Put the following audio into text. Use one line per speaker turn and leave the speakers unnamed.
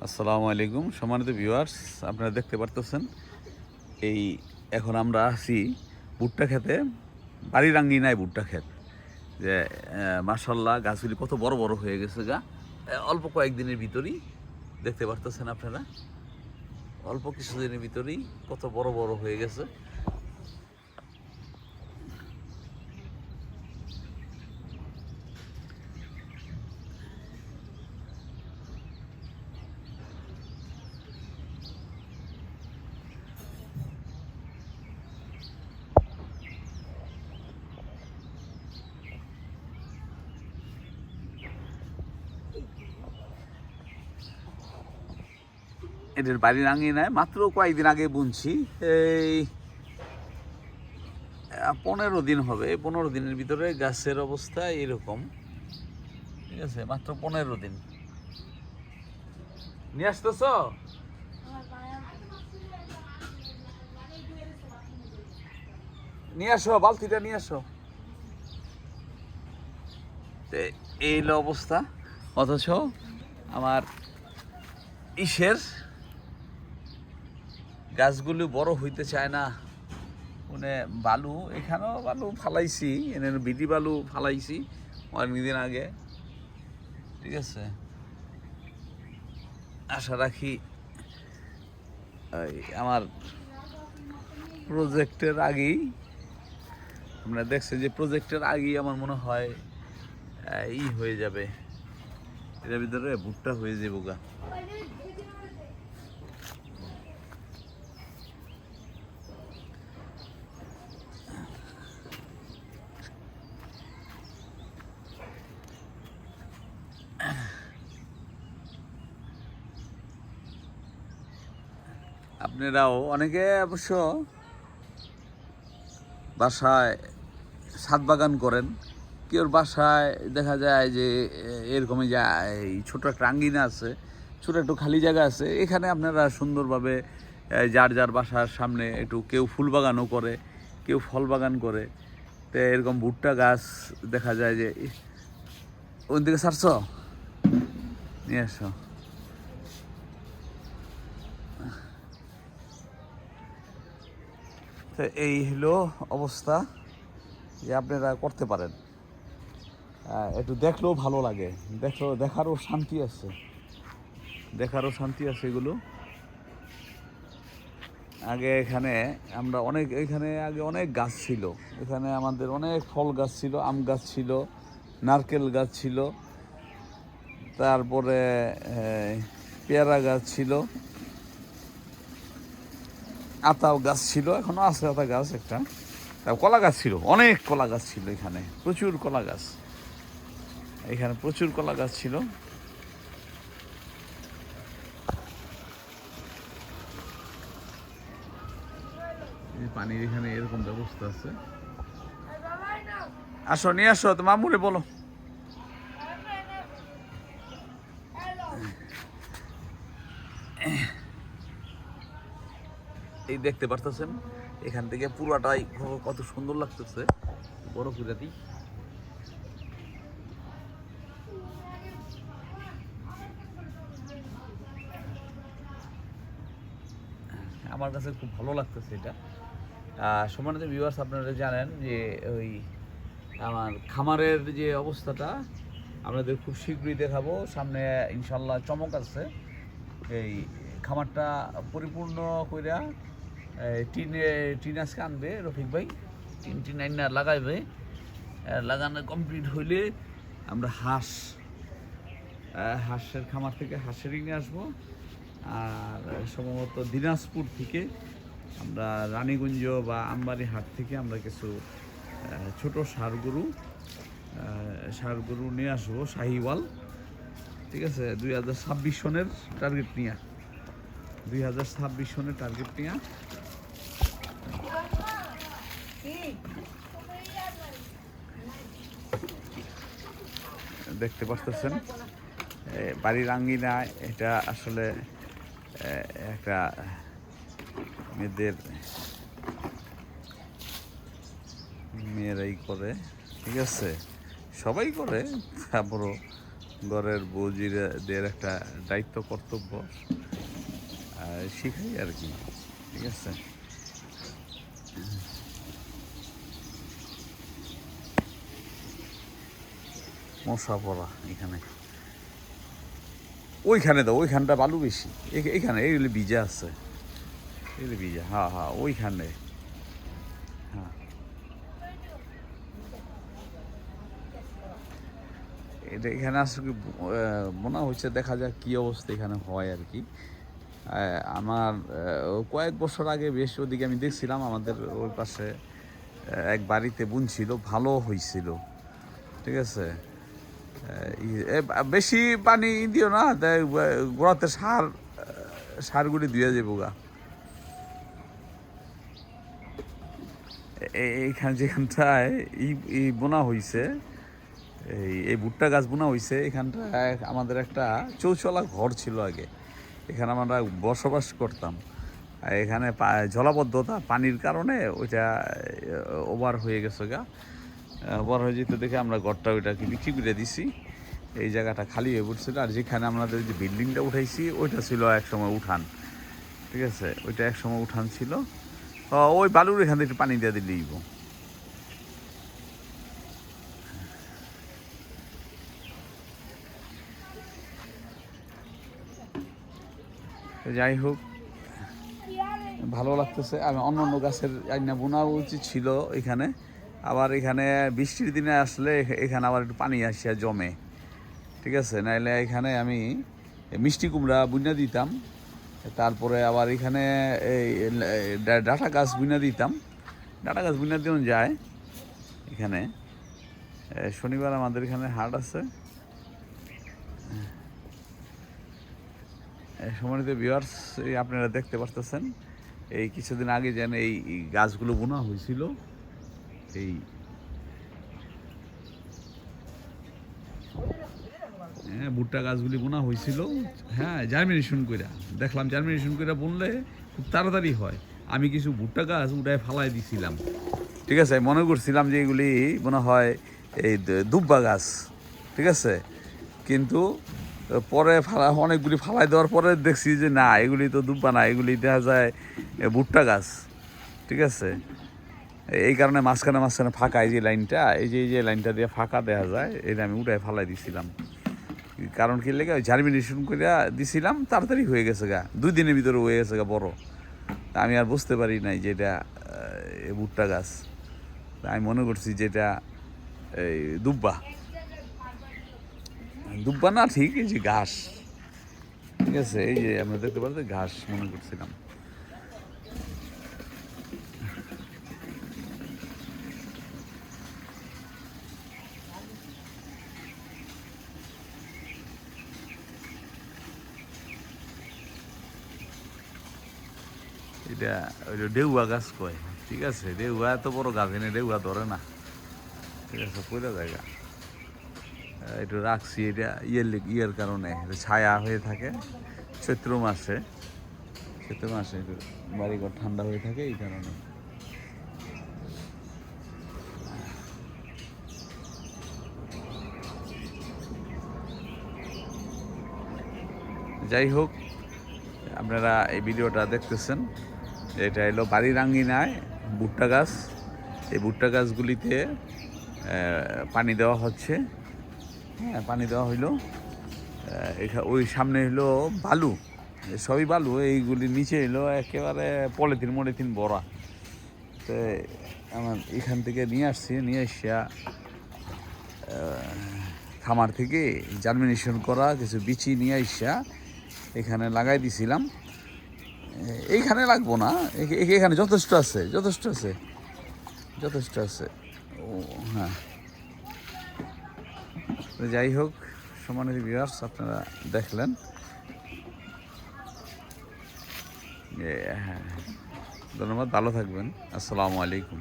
আসসালামু আলাইকুম সম্মানিত ভিউয়ার্স, আপনারা দেখতে পারতেছেন এই এখন আমরা আছি ভুট্টা খেতে। বাড়ির আঙ্গিনায় ভুট্টা ক্ষেত যে মাশাল্লাহ গাছগুলি কত বড় বড় হয়ে গেছে গা। অল্প কয়েকদিনের ভিতরেই দেখতে পারতেছেন আপনারা, অল্প কিছুদিনের ভিতরেই কত বড় বড় হয়ে গেছে। এদের বাড়ির আঙ্গিনায় মাত্র কয়েকদিন আগে বুনছি, এই 15 দিন হবে। 15 দিনের ভিতরে গাছের অবস্থা এরকম, ঠিক আছে? মাত্র 15 দিন। নিয়ে আসতেছ, নিয়ে আসো, বালতিটা নিয়ে আসো। এই হলো অবস্থা, অথচ আমার ইসের গাছগুলো বড় হইতে চায় না। মানে বালু, এখানেও বালু ফালাইছি, এনে বিডি বালু ফালাইছি অনেকদিন আগে, ঠিক আছে? আশা রাখি আমার প্রজেক্টের আগেই, আপনারা দেখছেন যে প্রজেক্টের আগেই আমার মনে হয় হয়ে যাবে, এটার ভিতরে ভুট্টা হয়ে যাবো গা। আপনারাও অনেকে অবশ্য বাসায় ছাদ বাগান করেন, কেউ বাসায় দেখা যায় যে এরকমই যে এই ছোটো একটা আঙ্গিনা আছে, ছোটো একটু খালি জায়গা আছে, এখানে আপনারা সুন্দরভাবে যার যার বাসার সামনে একটু কেউ ফুল বাগানও করে, কেউ ফল বাগান করে। তো এরকম ভুট্টা গাছ দেখা যায় যে ওই দিকে ছাড়ছ, নিয়ে আসো। তো এই হলো অবস্থা যে আপনারা করতে পারেন, একটু দেখলেও ভালো লাগে, দেখারও শান্তি আছে, দেখারও শান্তি আছে এগুলো। আগে এখানে আমরা এখানে আগে অনেক গাছ ছিল, এখানে আমাদের অনেক ফল গাছ ছিল, আম গাছ ছিল, নারকেল গাছ ছিল, তারপরে পেয়ারা গাছ ছিল, আতাও গাছ ছিল, এখনো আছে আতা গাছ একটা, কলা গাছ ছিল, অনেক কলা গাছ ছিল এখানে, প্রচুর কলা গাছ, এখানে প্রচুর কলা গাছ ছিল। পানির এখানে এরকম ব্যবস্থা আছে। আসো, নিয়ে আসো, তো মামুরে বলো। এই দেখতে পারতেছেন এখান থেকে পুরাটাই কত সুন্দর লাগতেছে, বড় পুরাটি। আমার কাছে খুব ভালো লাগতেছে এটা। সম্মানিত ভিউয়ার্স, আপনারা জানেন যে ওই আমার খামারের যে অবস্থাটা আপনাদের খুব শীঘ্রই দেখাবো, সামনে ইনশাল্লাহ চমক আছে। এই খামারটা পরিপূর্ণ কইরা টিন আজকে আনবে রফিক ভাই, টিন আইনা লাগাইবে, লাগানো কমপ্লিট হইলে আমরা হাঁসের খামার থেকে হাঁসেরই নিয়ে আসবো। আর সম্ভবত দিনাজপুর থেকে আমরা রানীগঞ্জ বা আমবাড়ি হাট থেকে আমরা কিছু ছোট ষাঁড় গরু নিয়ে আসবো, শাহিওয়াল, ঠিক আছে? 2026 সনের টার্গেট নিয়ে, 2026 সনের টার্গেট নিয়ে দেখতে পাচ্ছেন বাড়ির আঙ্গিনায়। এটা আসলে একটা মেয়েরাই করে, ঠিক আছে? সবাই করে, তারপরও ঘরের বৌজিদের একটা দায়িত্ব কর্তব্য শিখাই আর কি, ঠিক আছে। মশা পড়া এখানে, ওইখানে তো ওইখানটা বালু বেশি, এখানে এইগুলি ভিজা আছে, এগুলি ভিজা, হ্যাঁ হ্যাঁ ওইখানে, হ্যাঁ এটা এখানে আসলে মনে হচ্ছে, দেখা যাক কী অবস্থা এখানে হয় আর কি। আমার কয়েক বছর আগে বেশ ওদিকে আমি দেখছিলাম, আমাদের ওই পাশে এক বাড়িতে বুনছিল, ভালো হয়েছিল, ঠিক আছে। বেশি পানি দিও না, তাই গোড়াতে সারগুলি দিয়ে যাবো গা। এইখানে যেখানটায় বোনা হয়েছে, এই ভুট্টা গাছ বোনা হয়েছে, এখানটায় আমাদের একটা চৌচলা ঘর ছিল আগে, এখানে আমরা বসবাস করতাম। এখানে জলাবদ্ধতা পানির কারণে ওইটা ওভার হয়ে গেছে গা, ওভার হয়ে যেতে দেখে আমরা ঘরটা ওইটাকে বিক্রি করে দিছি। এই জায়গাটা খালি হয়ে পড়ছিল, আর যেখানে আমাদের যে বিল্ডিংটা উঠাইছি ওইটা ছিল একসময় উঠান, ঠিক আছে, ওইটা একসময় উঠান ছিল। ওই বালুর এখান থেকে একটু পানি দিয়ে দিলেই। যাই হোক, ভালো লাগতেছে। আমি অন্য অন্য গাছের আইনা বোনা উচিত ছিল এখানে, আবার এখানে বৃষ্টির দিনে আসলে এখানে আবার একটু পানি আসিয়া জমে, ঠিক আছে। নাইলে এখানে আমি মিষ্টি কুমড়া বুনা দিতাম, তারপরে আবার এখানে এই ডাঁটা গাছ বুনা দিতাম, ডাঁটা গাছ বুনা দিন যায়। এখানে শনিবার আমাদের এখানে হাট আছে। সম্মানিত ভিউয়ার্স, আপনারা দেখতে পারতেছেন এই কিছুদিন আগে যেন এই গাছগুলো বোনা হয়েছিল, এই ভুট্টা গাছগুলি বোনা হয়েছিল, হ্যাঁ জার্মিনেশন কইরা দেখলাম, জার্মিনেশন কইরা বুনলে খুব তাড়াতাড়ি হয়। আমি কিছু ভুট্টা গাছ উঠায় ফালাই দিছিলাম, ঠিক আছে, মনে করছিলাম যে এগুলি মনে হয় এই দুব্বা গাছ, ঠিক আছে, কিন্তু পরে অনেকগুলি ফালাই দেওয়ার পরে দেখছি যে না, এগুলি তো দুব্বা না, এগুলি দেখা যায় ভুট্টা গাছ, ঠিক আছে। এই কারণে মাঝখানে মাঝখানে ফাঁকা, এই যে লাইনটা, এই যে লাইনটা দিয়ে ফাঁকা দেখা যায়, এটা আমি উঠায় ফালাই দিছিলাম। কারণ কি লেগে জার্মিনেশন করে দিছিলাম, তাড়াতাড়ি হয়ে গেছে গা, 2 দিনের ভিতরে হয়ে গেছে গা বড়। তা আমি আর বুঝতে পারি নাই যে এটা ভুট্টা গাছ, আমি মনে করছি যে এটা এই দুব্বা না, ঠিক এই যে ঘাস, ঠিক আছে, এই যে আমরা দেখতে পাচ্ছি ঘাস মনে করছিলাম। এটা ওই ডেউয়া গাছ কয়, ঠিক আছে, ডেউয়া এত বড় গাছ এনে ডেউয়া ধরে না, ঠিক আছে, পুরো জায়গা একটু রাখছি, এটা ইয়ের কারণে ছায়া হয়ে থাকে। চৈত্র মাসে একটু বাড়িঘর ঠান্ডা হয়ে থাকে, এই কারণে। যাই হোক, আপনারা এই ভিডিওটা দেখতেছেন, এটা এলো বাড়ির আঙ্গিনায় ভুট্টা গাছ। এই ভুট্টা গাছগুলিতে পানি দেওয়া হচ্ছে, হ্যাঁ পানি দেওয়া হইলো। ওই সামনে হইলো বালু, সবই বালু, এইগুলির নিচে হইলো একেবারে পলিথিন ভরা। তো আমার এখান থেকে নিয়ে আসিয়া খামার থেকে জার্মিনেশন করা কিছু বিচি নিয়ে আসিয়া এখানে লাগাই দিছিলাম। এইখানে লাগবো না, এখানে যথেষ্ট আছে ও হ্যাঁ। যাই হোক, সম্মানিত ভিউয়ার্স, আপনারা দেখলেন, হ্যাঁ, ধন্যবাদ, ভালো থাকবেন, আসসালামু আলাইকুম।